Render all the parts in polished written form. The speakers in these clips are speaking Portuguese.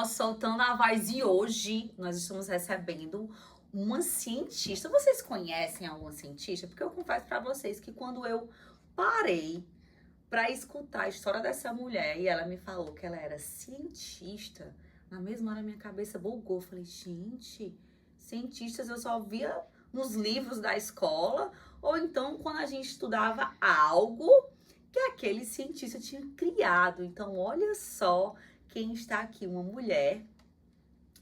nosso Soltando a Voz e hoje nós estamos recebendo uma cientista. Vocês conhecem alguma cientista? Porque eu confesso pra vocês que quando eu parei pra escutar a história dessa mulher e ela me falou que ela era cientista, na mesma hora minha cabeça bugou. Eu falei, gente, cientistas eu só via nos livros da escola ou então quando a gente estudava algo que aquele cientista tinha criado. Então, olha só quem está aqui, uma mulher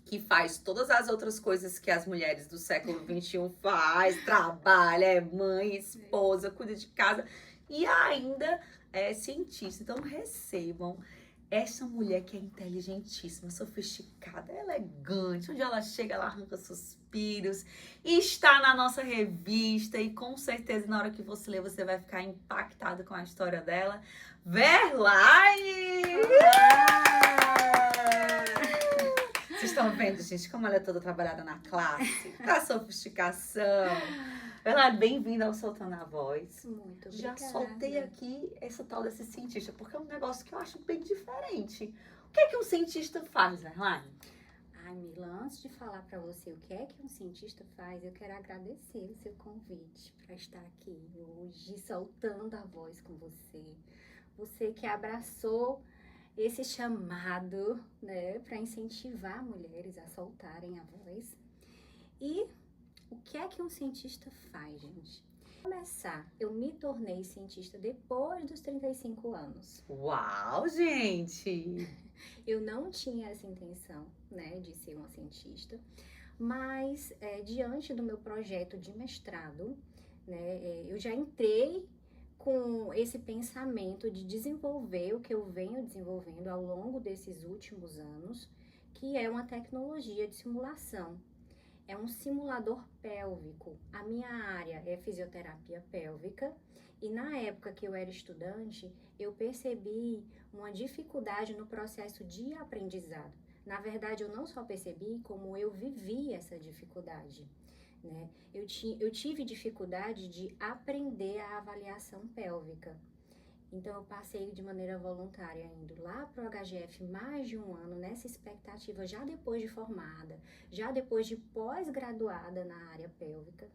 que faz todas as outras coisas que as mulheres do século XXI faz, trabalha, é mãe, esposa, cuida de casa e ainda é cientista. Então, recebam essa mulher que é inteligentíssima, sofisticada, elegante. Onde ela chega, ela arranca suspiros. E está na nossa revista. E com certeza, na hora que você ler, você vai ficar impactado com a história dela. Verlaine! Vocês estão vendo, gente, como ela é toda trabalhada na classe, da sofisticação. Verlaine, bem-vinda ao Soltando a Voz. Muito Já obrigada. soltei aqui essa tal desse cientista, porque é um negócio que eu acho bem diferente. O que é que um cientista faz, Verlaine? Ai, Mila, antes de falar para você o que é que um cientista faz, eu quero agradecer o seu convite para estar aqui hoje, soltando a voz com você. Você que abraçou esse chamado, né, para incentivar mulheres a soltarem a voz. E o que é que um cientista faz, gente? Para começar, eu me tornei cientista depois dos 35 anos. Uau, gente! Eu não tinha essa intenção, né, de ser uma cientista, mas diante do meu projeto de mestrado, né, eu já entrei com esse pensamento de desenvolver o que eu venho desenvolvendo ao longo desses últimos anos, que é uma tecnologia de simulação. É um simulador pélvico. A minha área é fisioterapia pélvica e na época que eu era estudante, eu percebi uma dificuldade no processo de aprendizado. Na verdade, eu não só percebi, como eu vivi essa dificuldade, né? Eu tive dificuldade de aprender a avaliação pélvica. Então, eu passei de maneira voluntária, indo lá para o HGF mais de um ano, nessa expectativa, já depois de formada, já depois de pós-graduada na área pélvica,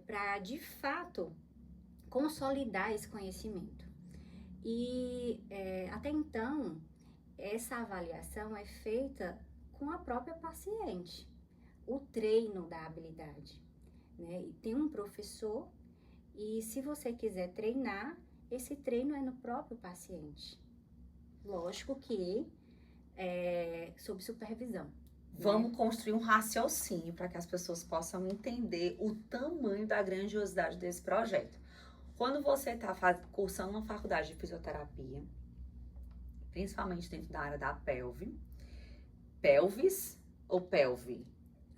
para, de fato, consolidar esse conhecimento. E, até então, essa avaliação é feita com a própria paciente, o treino da habilidade, né? E tem um professor, e se você quiser treinar, esse treino é no próprio paciente. Lógico que sob supervisão. Vamos construir um raciocínio para que as pessoas possam entender o tamanho da grandiosidade desse projeto. Quando você está cursando uma faculdade de fisioterapia, principalmente dentro da área da pelvis ou pelve?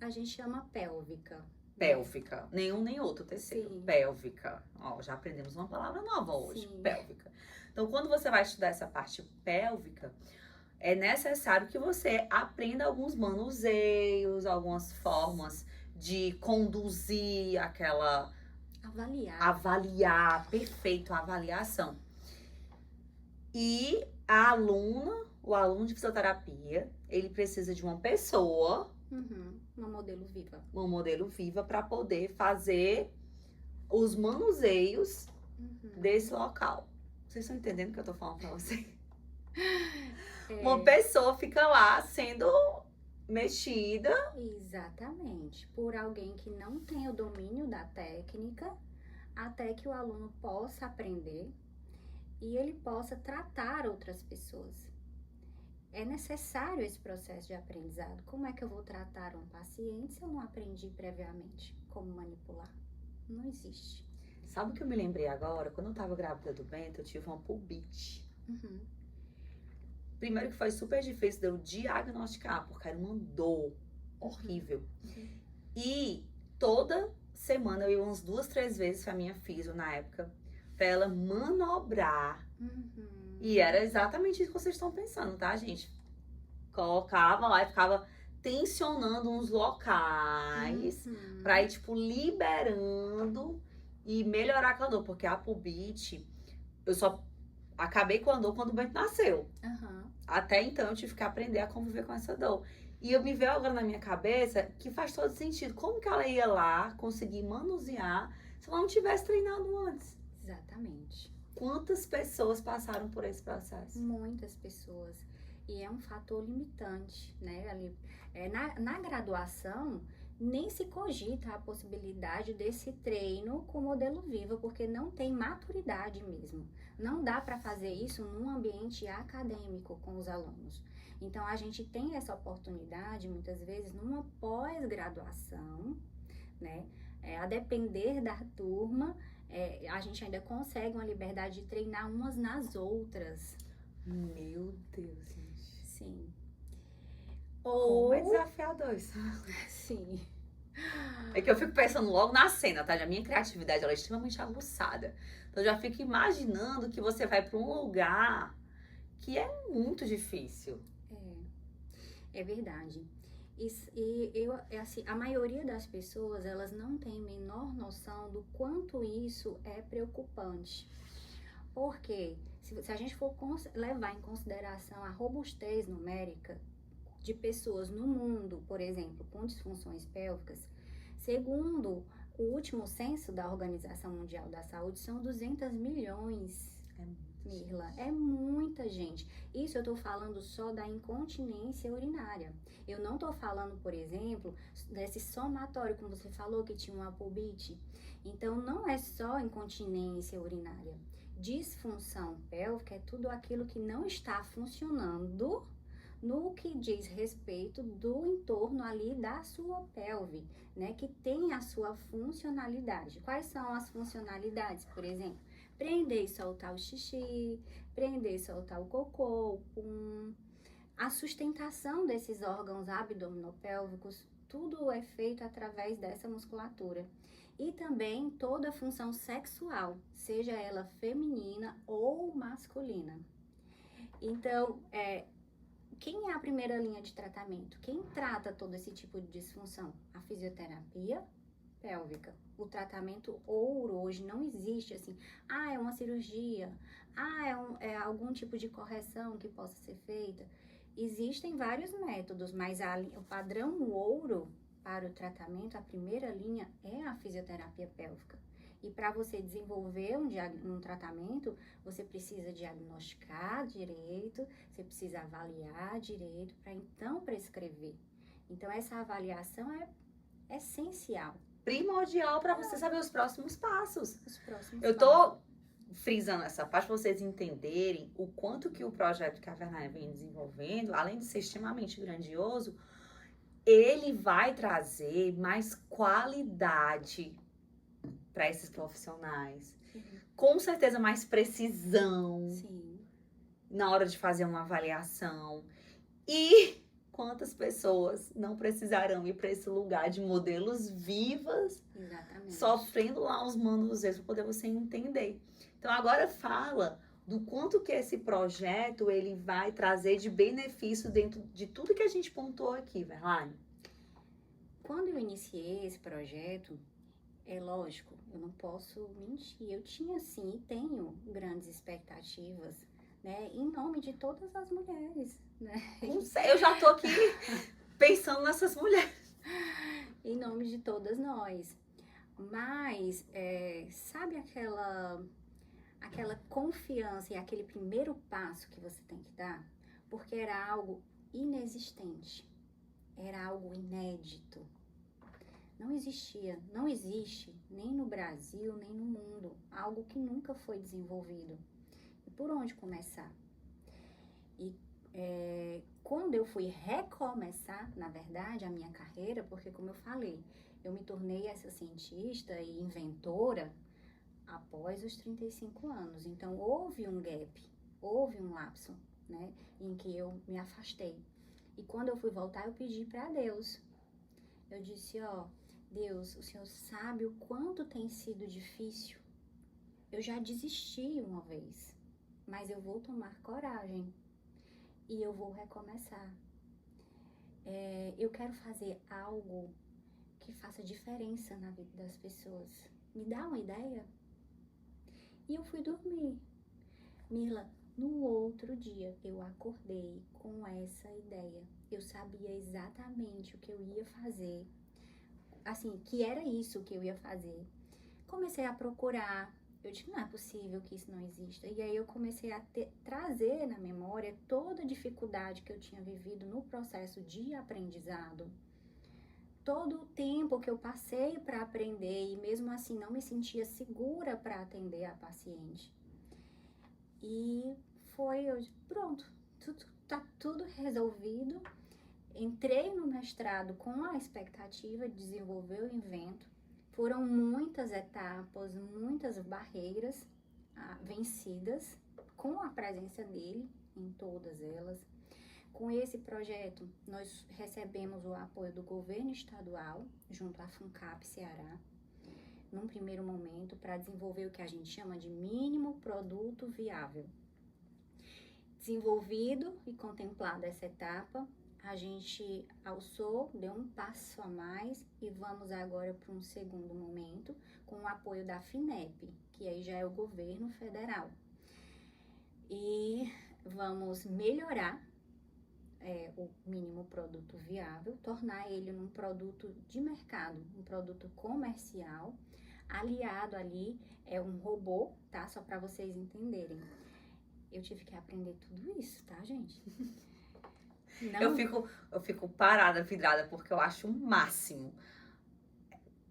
A gente chama pélvica. Pélvica. Nenhum nem outro terceiro. Sim. Pélvica. Ó, já aprendemos uma palavra nova hoje. Sim. Pélvica. Então, quando você vai estudar essa parte pélvica, é necessário que você aprenda alguns manuseios, algumas formas de conduzir aquela... Avaliar, perfeito, a avaliação. E a aluna, o aluno de fisioterapia, ele precisa de uma pessoa... Uma modelo viva. Uma modelo viva para poder fazer os manuseios desse local. Vocês estão entendendo o que eu tô falando para vocês? Uma pessoa fica lá sendo mexida. Exatamente. Por alguém que não tem o domínio da técnica, até que o aluno possa aprender e ele possa tratar outras pessoas. É necessário esse processo de aprendizado. Como é que eu vou tratar um paciente se eu não aprendi previamente como manipular? Não existe. Sabe o que eu me lembrei agora? Quando eu tava grávida do Bento, eu tive uma pulbite. Primeiro que foi super difícil de eu diagnosticar, porque era uma dor horrível. E toda semana eu ia umas 2, 3 vezes pra minha fisio na época, pra ela manobrar. E era exatamente isso que vocês estão pensando, tá, gente? Colocava lá e ficava tensionando uns locais pra ir, tipo, liberando e melhorar aquela dor. Porque a pulbite, eu só acabei com a dor quando o Bento nasceu. Aham. Até então eu tive que aprender a conviver com essa dor. E eu me vejo agora na minha cabeça que faz todo sentido. Como que ela ia lá conseguir manusear se ela não tivesse treinado antes? Exatamente. Quantas pessoas passaram por esse processo? Muitas pessoas. E é um fator limitante, né? Ali, na graduação, nem se cogita a possibilidade desse treino com modelo vivo, porque não tem maturidade mesmo. Não dá para fazer isso num ambiente acadêmico com os alunos. Então, a gente tem essa oportunidade, muitas vezes, numa pós-graduação, né? A depender da turma, a gente ainda consegue uma liberdade de treinar umas nas outras. Meu Deus, gente. Sim. Como é desafiador isso? Sim. É que eu fico pensando logo na cena, tá? A minha criatividade ela é extremamente aguçada. Então eu já fico imaginando que você vai para um lugar que é muito difícil. É verdade. Assim, a maioria das pessoas, elas não têm menor noção do quanto isso é preocupante. Porque se a gente for levar em consideração a robustez numérica de pessoas no mundo, por exemplo, com disfunções pélvicas, segundo o último censo da Organização Mundial da Saúde, são 200 milhões. Mirla, é muita gente. Isso eu estou falando só da incontinência urinária. Eu não estou falando, por exemplo, desse somatório, como você falou, que tinha um apobite. Então, não é só incontinência urinária. Disfunção pélvica é tudo aquilo que não está funcionando no que diz respeito do entorno ali da sua pelve, né? Que tem a sua funcionalidade. Quais são as funcionalidades, por exemplo? Prender e soltar o xixi, prender e soltar o cocô, o pum. A sustentação desses órgãos abdominopélvicos, tudo é feito através dessa musculatura. E também toda a função sexual, seja ela feminina ou masculina. Então, quem é a primeira linha de tratamento? Quem trata todo esse tipo de disfunção? A fisioterapia pélvica. O tratamento ouro hoje não existe assim, é uma cirurgia, é algum tipo de correção que possa ser feita. Existem vários métodos, mas o padrão ouro para o tratamento, a primeira linha é a fisioterapia pélvica. E para você desenvolver um tratamento, você precisa diagnosticar direito, você precisa avaliar direito para então prescrever. Então essa avaliação é essencial. Primordial para você saber os próximos passos. Eu tô frisando essa parte para vocês entenderem o quanto que o projeto que a Vernaya vem desenvolvendo, além de ser extremamente grandioso, ele vai trazer mais qualidade para esses profissionais. Sim. Com certeza mais precisão. Sim. Na hora de fazer uma avaliação. E quantas pessoas não precisarão ir para esse lugar de modelos vivas, exatamente, sofrendo lá os manuseiros para poder você entender. Então agora fala do quanto que esse projeto ele vai trazer de benefício dentro de tudo que a gente pontuou aqui, Verlaine. Quando eu iniciei esse projeto, é lógico, eu não posso mentir, eu tinha sim e tenho grandes expectativas, né, em nome de todas as mulheres, né? Não sei, eu já tô aqui pensando nessas mulheres. Em nome de todas nós. Mas, sabe aquela confiança e aquele primeiro passo que você tem que dar? Porque era algo inexistente, era algo inédito. Não existia, não existe, nem no Brasil, nem no mundo, algo que nunca foi desenvolvido. E por onde começar? E quando eu fui recomeçar, na verdade, a minha carreira, porque como eu falei, eu me tornei essa cientista e inventora após os 35 anos. Então, houve um gap, houve um lapso, né, em que eu me afastei. E quando eu fui voltar, eu pedi para Deus. Eu disse, Deus, o Senhor sabe o quanto tem sido difícil. Eu já desisti uma vez, mas eu vou tomar coragem e eu vou recomeçar. Eu quero fazer algo que faça diferença na vida das pessoas. Me dá uma ideia? E eu fui dormir. Mirla, no outro dia eu acordei com essa ideia. Eu sabia exatamente o que eu ia fazer. Assim, que era isso que eu ia fazer. Comecei a procurar. Eu disse, não é possível que isso não exista. E aí eu comecei a trazer na memória toda a dificuldade que eu tinha vivido no processo de aprendizado. Todo o tempo que eu passei para aprender e mesmo assim não me sentia segura para atender a paciente. E pronto, tá tudo resolvido. Entrei no mestrado com a expectativa de desenvolver o invento. Foram muitas etapas, muitas barreiras vencidas com a presença dele em todas elas. Com esse projeto, nós recebemos o apoio do governo estadual, junto à FUNCAP Ceará, num primeiro momento, para desenvolver o que a gente chama de mínimo produto viável. Desenvolvido e contemplada essa etapa, a gente alçou, deu um passo a mais e vamos agora para um segundo momento com o apoio da FINEP, que aí já é o governo federal. E vamos melhorar o mínimo produto viável, tornar ele num produto de mercado, um produto comercial. Aliado ali é um robô, tá? Só para vocês entenderem. Eu tive que aprender tudo isso, tá, gente? Não. Eu fico parada, vidrada, porque eu acho o máximo.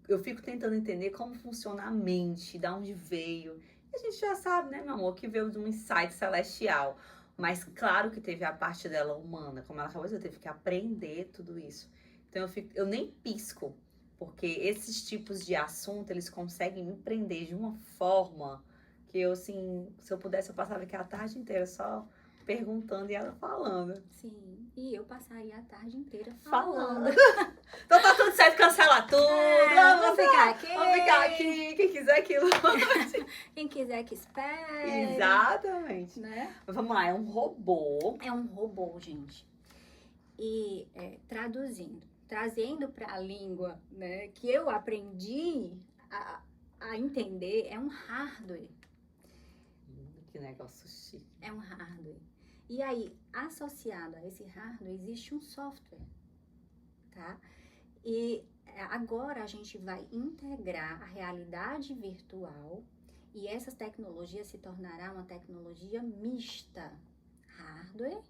Eu fico tentando entender como funciona a mente, de onde veio. E a gente já sabe, né, meu amor, que veio de um insight celestial. Mas claro que teve a parte dela humana, como ela acabou de dizer, eu teve que aprender tudo isso. Então eu nem pisco, porque esses tipos de assunto, eles conseguem me prender de uma forma que eu, assim, se eu pudesse, eu passava aqui a tarde inteira só perguntando e ela falando. Sim, e eu passaria a tarde inteira falando. Então tá tudo certo, cancela tudo. Vamos ficar aqui. Vamos ficar aqui. Quem quiser aquilo. Quem quiser que espere. Exatamente. Né? Mas vamos lá, é um robô. É um robô, gente. E trazendo para a língua, né, que eu aprendi a entender, é um hardware. Que negócio chique. É um hardware. E aí, associado a esse hardware, existe um software, tá? E agora a gente vai integrar a realidade virtual e essas tecnologias se tornará uma tecnologia mista. Hardware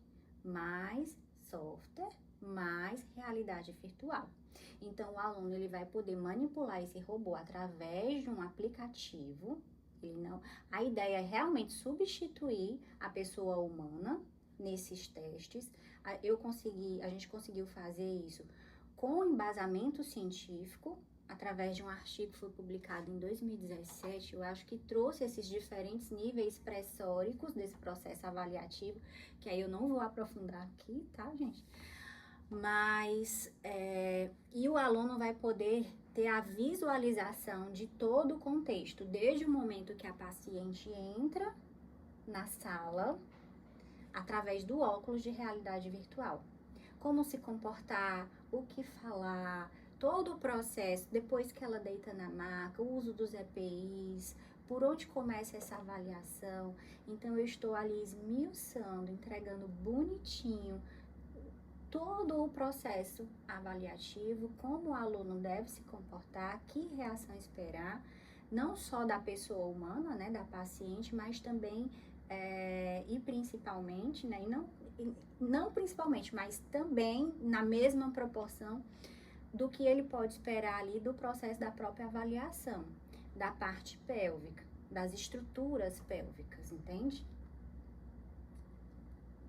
mais software mais realidade virtual. Então, o aluno ele vai poder manipular esse robô através de um aplicativo. A ideia é realmente substituir a pessoa humana nesses testes. A gente conseguiu fazer isso com embasamento científico, através de um artigo que foi publicado em 2017, eu acho que trouxe esses diferentes níveis pressóricos desse processo avaliativo, que aí eu não vou aprofundar aqui, tá, gente? Mas, e o aluno vai poder ter a visualização de todo o contexto, desde o momento que a paciente entra na sala, através do óculos de realidade virtual. Como se comportar, o que falar, todo o processo, depois que ela deita na maca, o uso dos EPIs, por onde começa essa avaliação. Então, eu estou ali esmiuçando, entregando bonitinho todo o processo avaliativo, como o aluno deve se comportar, que reação esperar, não só da pessoa humana, né, da paciente, mas também e principalmente, né, e não principalmente, mas também na mesma proporção do que ele pode esperar ali do processo da própria avaliação, da parte pélvica, das estruturas pélvicas, entende?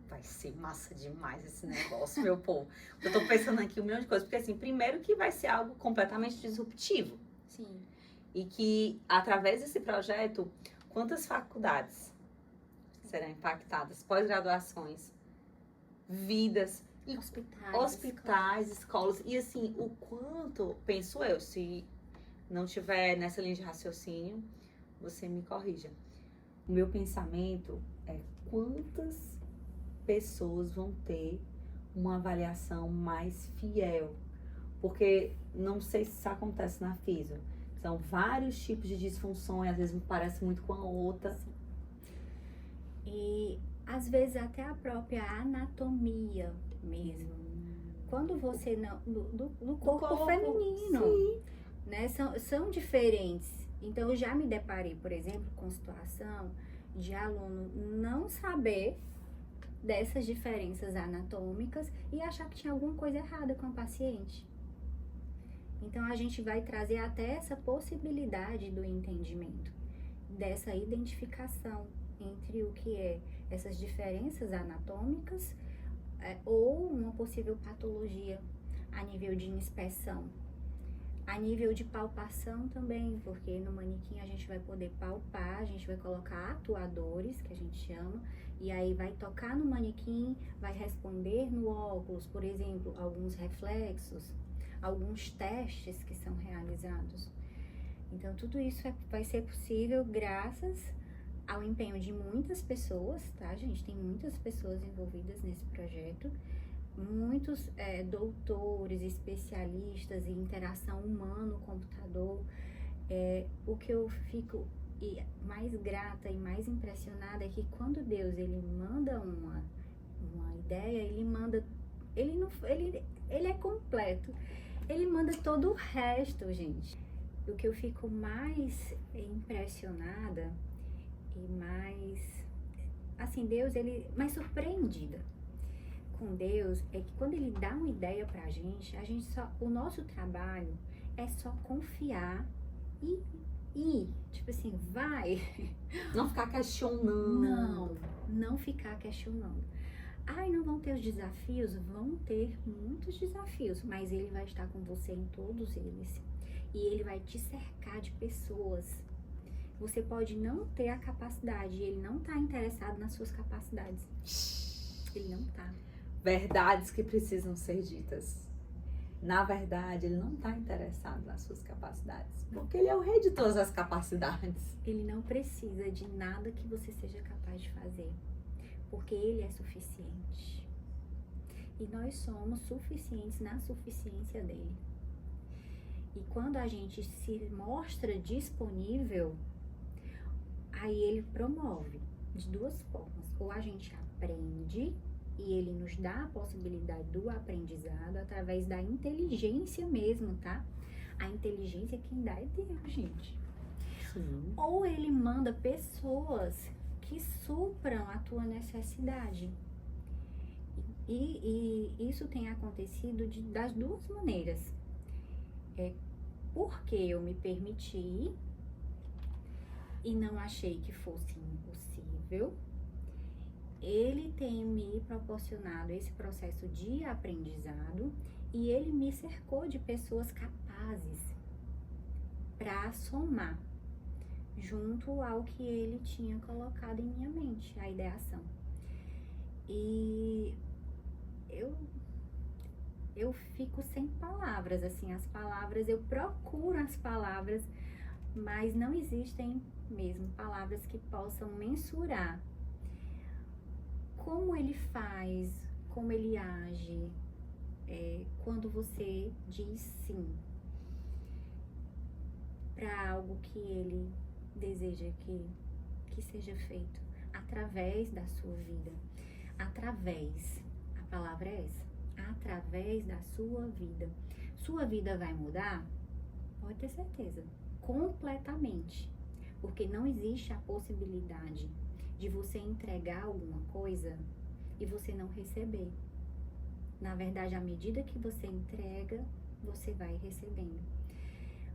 Vai ser massa demais esse negócio, meu povo. Eu tô pensando aqui um milhão de coisas, porque assim, primeiro que vai ser algo completamente disruptivo. Sim. E que, através desse projeto, quantas faculdades serão impactadas, pós-graduações, vidas, e hospitais, escolas. E assim, o quanto, penso eu, se não tiver nessa linha de raciocínio, você me corrija. O meu pensamento é quantas pessoas vão ter uma avaliação mais fiel. Porque não sei se isso acontece na fisio. São vários tipos de disfunções, às vezes me parece muito com a outra. E às vezes até a própria anatomia mesmo. Quando você não. Do corpo feminino. Sim. Né? São diferentes. Então, eu já me deparei, por exemplo, com situação de aluno não saber dessas diferenças anatômicas e achar que tinha alguma coisa errada com a paciente. Então, a gente vai trazer até essa possibilidade do entendimento, dessa identificação entre o que é essas diferenças anatômicas ou uma possível patologia a nível de inspeção. A nível de palpação também, porque no manequim a gente vai poder palpar, a gente vai colocar atuadores, que a gente chama, e aí vai tocar no manequim, vai responder no óculos, por exemplo, alguns reflexos, alguns testes que são realizados. Então, tudo isso vai ser possível graças ao empenho de muitas pessoas, tá, gente? Tem muitas pessoas envolvidas nesse projeto. Muitos doutores, especialistas em interação humano-computador. O que eu fico mais grata e mais impressionada é que quando Deus ele manda uma ideia, ele é completo. Ele manda todo o resto, gente. O que eu fico mais impressionada e mais, assim, mais surpreendida com Deus é que quando ele dá uma ideia pra gente o nosso trabalho é só confiar e tipo assim, vai. Não ficar questionando. Não ficar questionando. Ai, não vão ter os desafios? Vão ter muitos desafios, mas ele vai estar com você em todos eles. E ele vai te cercar de pessoas. Você pode não ter a capacidade, ele não tá interessado nas suas capacidades. Ele não tá. Verdades que precisam ser ditas. Na verdade, ele não está interessado nas suas capacidades, porque ele é o rei de todas as capacidades. Ele não precisa de nada que você seja capaz de fazer, porque ele é suficiente. E nós somos suficientes na suficiência dele. E quando a gente se mostra disponível, aí ele promove de duas formas. Ou a gente aprende e ele nos dá a possibilidade do aprendizado através da inteligência mesmo, tá? A inteligência quem dá é Deus, gente. Sim. Ou ele manda pessoas que supram a tua necessidade. E isso tem acontecido das duas maneiras. Porque eu me permiti e não achei que fosse impossível. Ele tem me proporcionado esse processo de aprendizado e ele me cercou de pessoas capazes para somar junto ao que ele tinha colocado em minha mente, a ideação. E eu fico sem palavras, assim, eu procuro as palavras, mas não existem mesmo palavras que possam mensurar como ele faz, como ele age, quando você diz sim para algo que ele deseja que seja feito através da sua vida. A palavra é essa, através da sua vida. Sua vida vai mudar? Pode ter certeza, completamente, porque não existe a possibilidade de você entregar alguma coisa e você não receber. Na verdade, à medida que você entrega, você vai recebendo.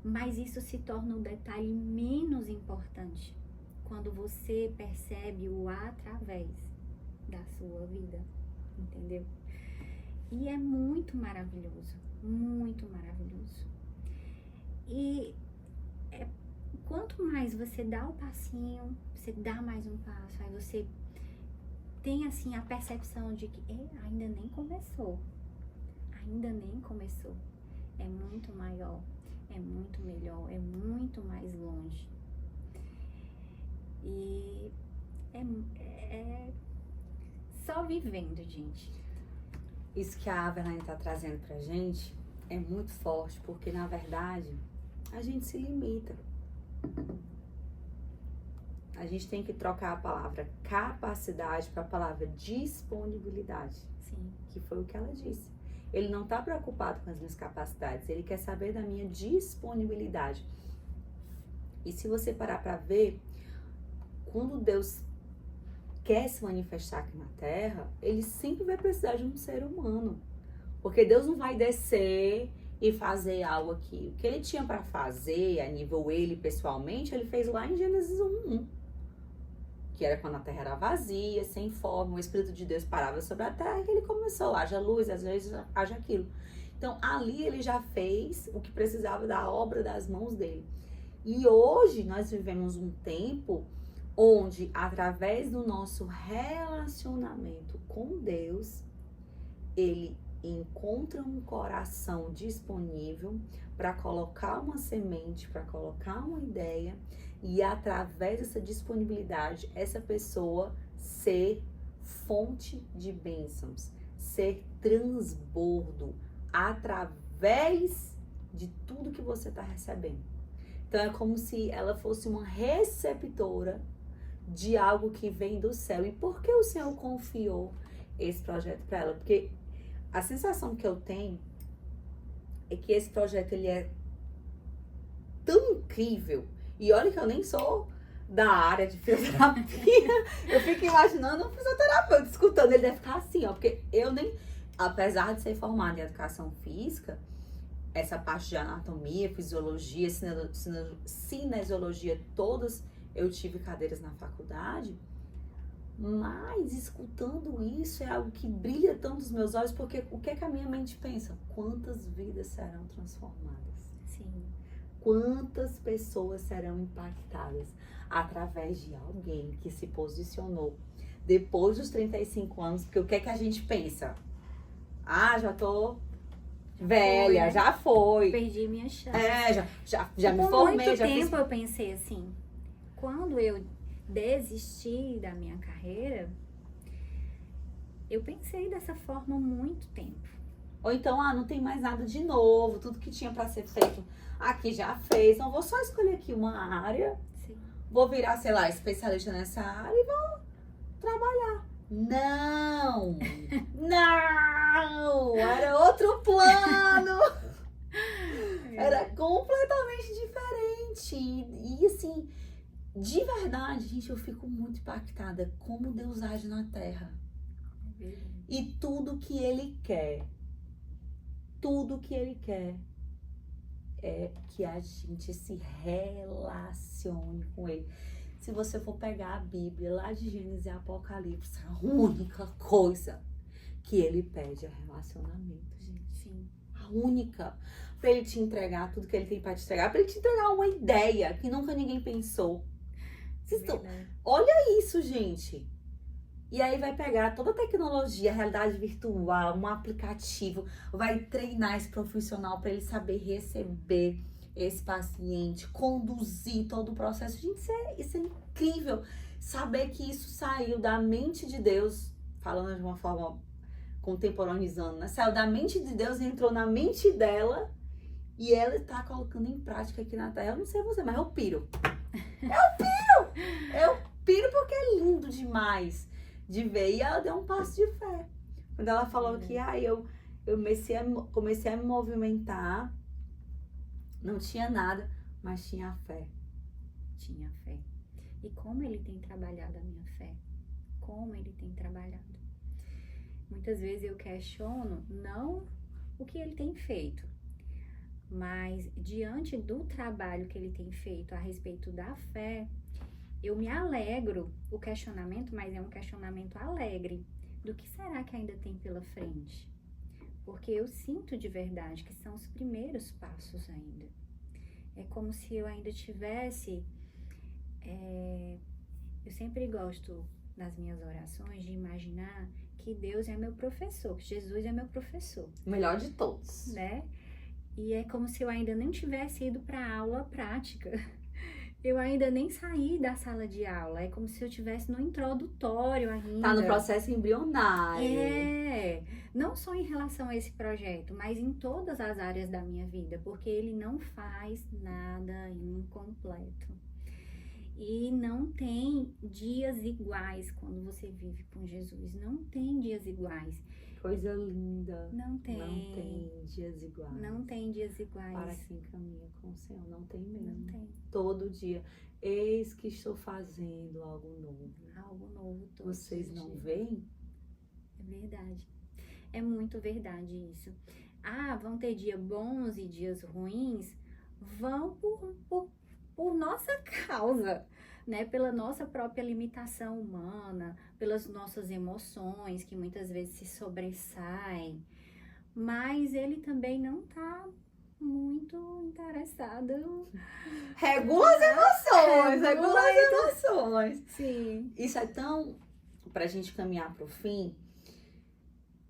Mas isso se torna um detalhe menos importante quando você percebe o através da sua vida, entendeu? E é muito maravilhoso, muito maravilhoso. E quanto mais você dá o passinho, você dá mais um passo, aí você tem assim a percepção de que ainda nem começou. É muito maior, é muito melhor, é muito mais longe. E é só vivendo, gente. Isso que a Averline está trazendo pra gente é muito forte, porque na verdade a gente se limita. a gente tem que trocar a palavra capacidade para a palavra disponibilidade, Sim. que foi o que ela disse. Ele não está preocupado com as minhas capacidades, ele quer saber da minha disponibilidade. E se você parar para ver, quando Deus quer se manifestar aqui na Terra, ele sempre vai precisar de um ser humano. Porque Deus não vai descer e fazer algo aqui. O que ele tinha para fazer, a nível ele pessoalmente, ele fez lá em Gênesis 1:1. Que era quando a terra era vazia, sem forma, o Espírito de Deus parava sobre a terra e ele começou, haja luz, às vezes haja aquilo. Então, ali ele já fez o que precisava da obra das mãos dele. E hoje nós vivemos um tempo onde, através do nosso relacionamento com Deus, ele encontra um coração disponível para colocar uma semente, para colocar uma ideia, e através dessa disponibilidade, essa pessoa ser fonte de bênçãos, ser transbordo através de tudo que você está recebendo. Então é como se ela fosse uma receptora de algo que vem do céu. E por que o Senhor confiou esse projeto para ela? Porque a sensação que eu tenho é que esse projeto ele é tão incrível. E olha que eu nem sou da área de fisioterapia. Eu fico imaginando um fisioterapeuta escutando. Ele deve ficar assim, ó. Porque eu nem... Apesar de ser formada em educação física, essa parte de anatomia, fisiologia, cinesiologia, todas eu tive cadeiras na faculdade. Mas escutando isso é algo que brilha tanto os meus olhos, porque o que é que a minha mente pensa? Quantas vidas serão transformadas? Sim. Quantas pessoas serão impactadas através de alguém que se posicionou depois dos 35 anos? Porque o que é que a gente pensa? Ah, já tô velha, foi. já foi. Perdi minha chance. Já me formei. Por muito já tempo fiz... eu pensei assim, quando eu desisti da minha carreira, eu pensei dessa forma muito tempo. Ou então, não tem mais nada de novo, tudo que tinha para ser feito aqui já fez. Então, vou só escolher aqui uma área, Sim. vou virar, sei lá, especialista nessa área e vou trabalhar. Não! Não! Era outro plano! Era completamente diferente. E assim, de verdade, gente, eu fico muito impactada como Deus age na Terra. E tudo que Ele quer é que a gente se relacione com Ele. Se você for pegar a Bíblia lá de Gênesis e Apocalipse, a única coisa que Ele pede é relacionamento, gente. Sim. A única. Pra Ele te entregar tudo que Ele tem pra te entregar. Pra Ele te entregar uma ideia que nunca ninguém pensou. Olha isso, gente. E aí vai pegar toda a tecnologia, a realidade virtual, um aplicativo, vai treinar esse profissional para ele saber receber esse paciente, conduzir todo o processo. Gente, isso é incrível. Saber que isso saiu da mente de Deus, falando de uma forma contemporaneizando, né? Saiu da mente de Deus e entrou na mente dela e ela está colocando em prática aqui na Terra. Eu não sei você, mas eu piro. Eu piro porque é lindo demais de ver. E ela deu um passo de fé. Quando ela falou que eu comecei a me movimentar, não tinha nada, mas tinha fé. Tinha fé. E como Ele tem trabalhado a minha fé? Como Ele tem trabalhado? Muitas vezes eu questiono, não o que Ele tem feito, mas diante do trabalho que Ele tem feito a respeito da fé, eu me alegro, o questionamento, mas é um questionamento alegre, do que será que ainda tem pela frente? Porque eu sinto de verdade que são os primeiros passos ainda. É como se eu ainda tivesse... eu sempre gosto, nas minhas orações, de imaginar que Deus é meu professor, que Jesus é meu professor. O melhor de todos. Né? E é como se eu ainda não tivesse ido para a aula prática. Eu ainda nem saí da sala de aula. É como se eu estivesse no introdutório ainda. Tá no processo embrionário. Não só em relação a esse projeto, mas em todas as áreas da minha vida, porque ele não faz nada incompleto. E não tem dias iguais quando você vive com Jesus. Não tem dias iguais. Coisa linda. Não tem. Não tem dias iguais. Não tem dias iguais. Para quem caminha com o Senhor, não tem mesmo. Não tem. Todo dia. Eis que estou fazendo algo novo. Algo novo todos Vocês os não dias. veem? É verdade. É muito verdade isso. Ah, vão ter dias bons e dias ruins? Vão por nossa causa, né? Pela nossa própria limitação humana, pelas nossas emoções que muitas vezes se sobressaem. Mas ele também não tá muito interessado. Regula as emoções, Regula regula as emoções. Sim. Isso é tão, pra gente caminhar pro fim,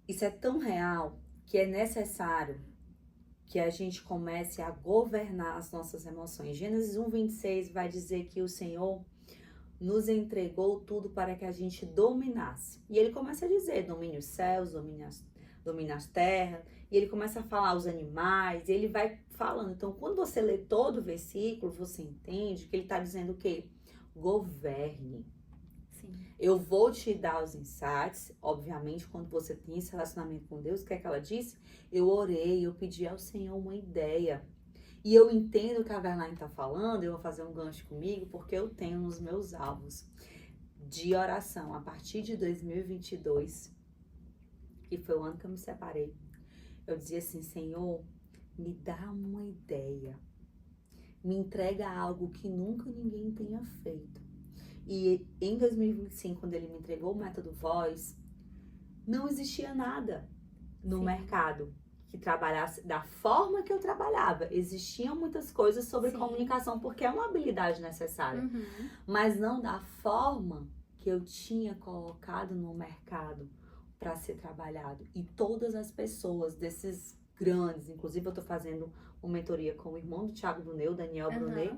isso é tão real que é necessário que a gente comece a governar as nossas emoções. Gênesis 1:26 vai dizer que o Senhor nos entregou tudo para que a gente dominasse. E ele começa a dizer, domine os céus, domine as terras, e ele começa a falar os animais, e ele vai falando. Então, quando você lê todo o versículo, você entende que ele está dizendo o quê? Governe. Sim. Eu vou te dar os insights, obviamente, quando você tem esse relacionamento com Deus, o que é que ela disse? Eu orei, eu pedi ao Senhor uma ideia. E eu entendo o que a Verlaine está falando, eu vou fazer um gancho comigo, porque eu tenho nos meus alvos de oração, a partir de 2022, que foi o ano que eu me separei, eu dizia assim, Senhor, me dá uma ideia, me entrega algo que nunca ninguém tenha feito. E em 2025, quando ele me entregou o método Voz, não existia nada no Sim. mercado que trabalhasse da forma que eu trabalhava. Existiam muitas coisas sobre Sim. comunicação, porque é uma habilidade necessária, Uhum. mas não da forma que eu tinha colocado no mercado para ser trabalhado. E todas as pessoas desses grandes, inclusive eu tô fazendo uma mentoria com o irmão do Thiago Brunet, o Daniel Brunet,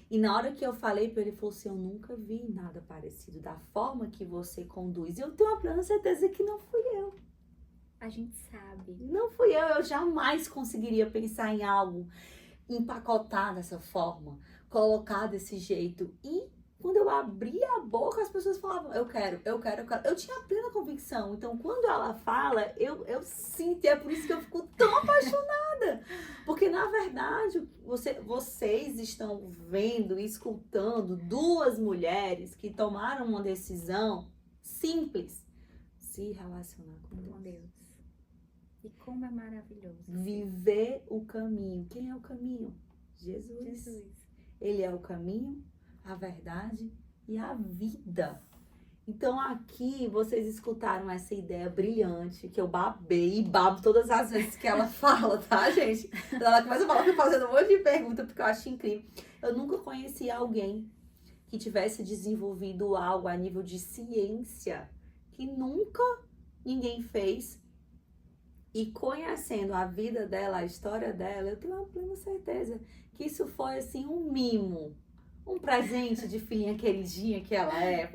e na hora que eu falei para ele, ele falou assim, eu nunca vi nada parecido da forma que você conduz. E eu tenho uma plena certeza que não fui eu. A gente sabe. Não fui eu jamais conseguiria pensar em algo, empacotar dessa forma, colocar desse jeito. E quando eu abria a boca, as pessoas falavam, eu quero. Eu tinha plena convicção. Então, quando ela fala, eu sinto. E é por isso que eu fico tão apaixonada. Porque, na verdade, vocês estão vendo e escutando duas mulheres que tomaram uma decisão simples. Se relacionar com Deus. Com Deus. E como é maravilhoso. Viver o caminho. Quem é o caminho? Jesus. Ele é o caminho, a verdade e a vida. Então aqui vocês escutaram essa ideia brilhante que eu babei e babo todas as vezes que ela fala, tá, gente? Ela começa a falar, eu fazendo um monte de pergunta porque eu acho incrível. Eu nunca conheci alguém que tivesse desenvolvido algo a nível de ciência que nunca ninguém fez. E conhecendo a vida dela, a história dela, eu tenho uma plena certeza que isso foi assim um mimo, um presente de filhinha queridinha que ela é.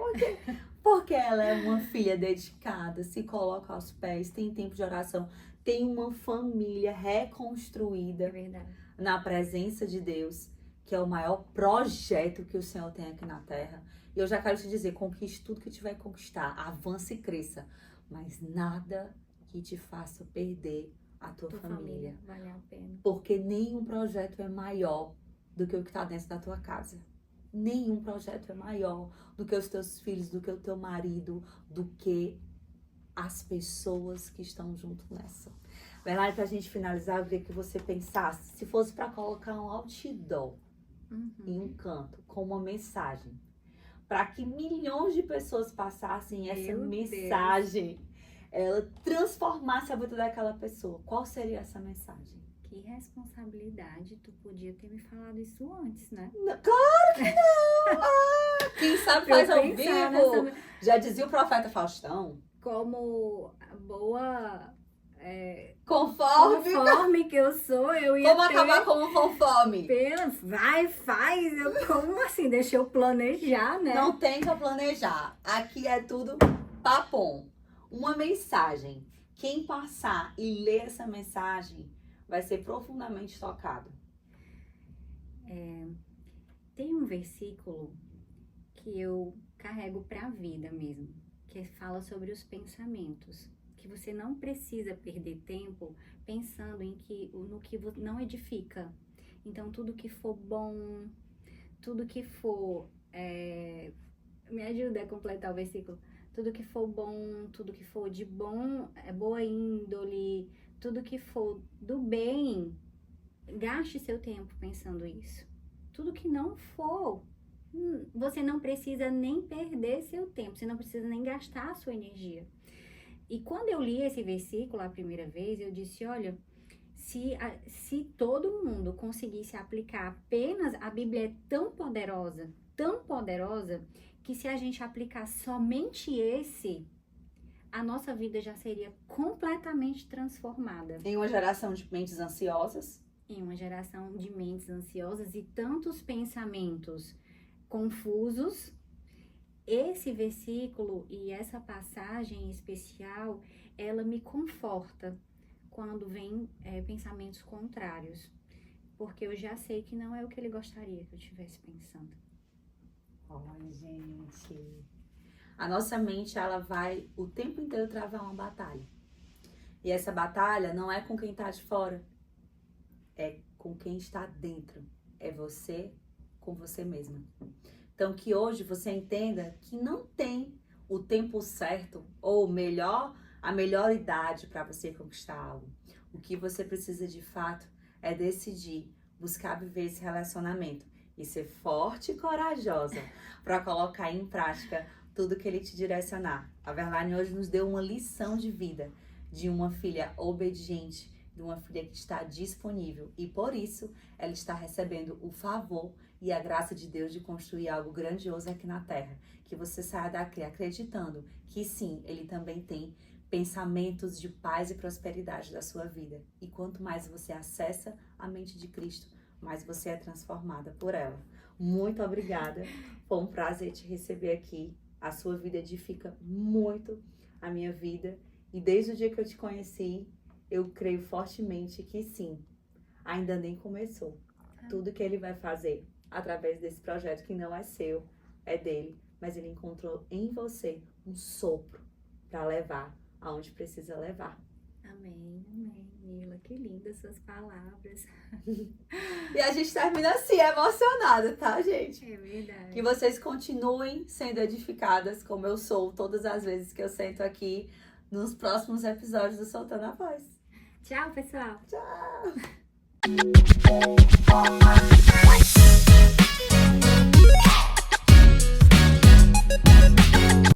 Porque ela é uma filha dedicada, se coloca aos pés, tem tempo de oração, tem uma família reconstruída É verdade. na presença de Deus, que é o maior projeto que o Senhor tem aqui na Terra. E eu já quero te dizer, conquiste tudo que tiver que conquistar, avance e cresça, mas nada que te faça perder a tua família. Vale a pena. Porque nenhum projeto é maior do que o que está dentro da tua casa. Nenhum projeto é maior do que os teus filhos, do que o teu marido, do que as pessoas que estão junto nessa. Verdade, pra gente finalizar, eu queria que você pensasse, se fosse para colocar um outdoor em um canto, com uma mensagem, para que milhões de pessoas passassem essa Meu mensagem, ela transformasse a vida daquela pessoa. Qual seria essa mensagem? Que responsabilidade, tu podia ter me falado isso antes, né? Claro que não! Quem sabe faz ao vivo. Já dizia o profeta Faustão. Como boa... Conforme que eu sou, eu ia Como ter... acabar com conforme? Vai, faz. Como assim? Deixa eu planejar, né? Não tem pra planejar. Aqui é tudo papum. Uma mensagem. Quem passar e ler essa mensagem vai ser profundamente tocado. Tem um versículo que eu carrego para a vida mesmo, que fala sobre os pensamentos, que você não precisa perder tempo pensando no que não edifica. Então, tudo que for bom, tudo que for, me ajuda a completar o versículo, tudo que for bom, tudo que for de bom, boa índole, tudo que for do bem, gaste seu tempo pensando isso. Tudo que não for, você não precisa nem perder seu tempo, você não precisa nem gastar a sua energia. E quando eu li esse versículo a primeira vez, eu disse, olha, se todo mundo conseguisse aplicar apenas, a Bíblia é tão poderosa, que se a gente aplicar somente esse, a nossa vida já seria completamente transformada. Em uma geração de mentes ansiosas. Em uma geração de mentes ansiosas e tantos pensamentos confusos, esse versículo e essa passagem especial, ela me conforta quando vem pensamentos contrários, porque eu já sei que não é o que ele gostaria que eu estivesse pensando. Ai, gente, a nossa mente, ela vai o tempo inteiro travar uma batalha, e essa batalha não é com quem está de fora, é com quem está dentro, é você com você mesma. Então, que hoje você entenda que não tem o tempo certo ou a melhor idade para você conquistar algo. O que você precisa de fato é decidir, buscar viver esse relacionamento e ser forte e corajosa para colocar em prática tudo que ele te direcionar. A Verlaine hoje nos deu uma lição de vida de uma filha obediente, de uma filha que está disponível e por isso ela está recebendo o favor e a graça de Deus de construir algo grandioso aqui na Terra. Que você saia daqui acreditando que sim, Ele também tem pensamentos de paz e prosperidade da sua vida. E quanto mais você acessa a mente de Cristo, mais você é transformada por ela. Muito obrigada. Foi um prazer te receber aqui. A sua vida edifica muito a minha vida. E desde o dia que eu te conheci, eu creio fortemente que sim, ainda nem começou. Tudo que Ele vai fazer através desse projeto que não é seu, é dele, mas ele encontrou em você um sopro para levar aonde precisa levar. Amém, Nila, que lindas suas palavras. E a gente termina assim, emocionada, tá, gente? É verdade. Que vocês continuem sendo edificadas como eu sou todas as vezes que eu sento aqui nos próximos episódios do Soltando a Voz. Tchau, pessoal. Tchau!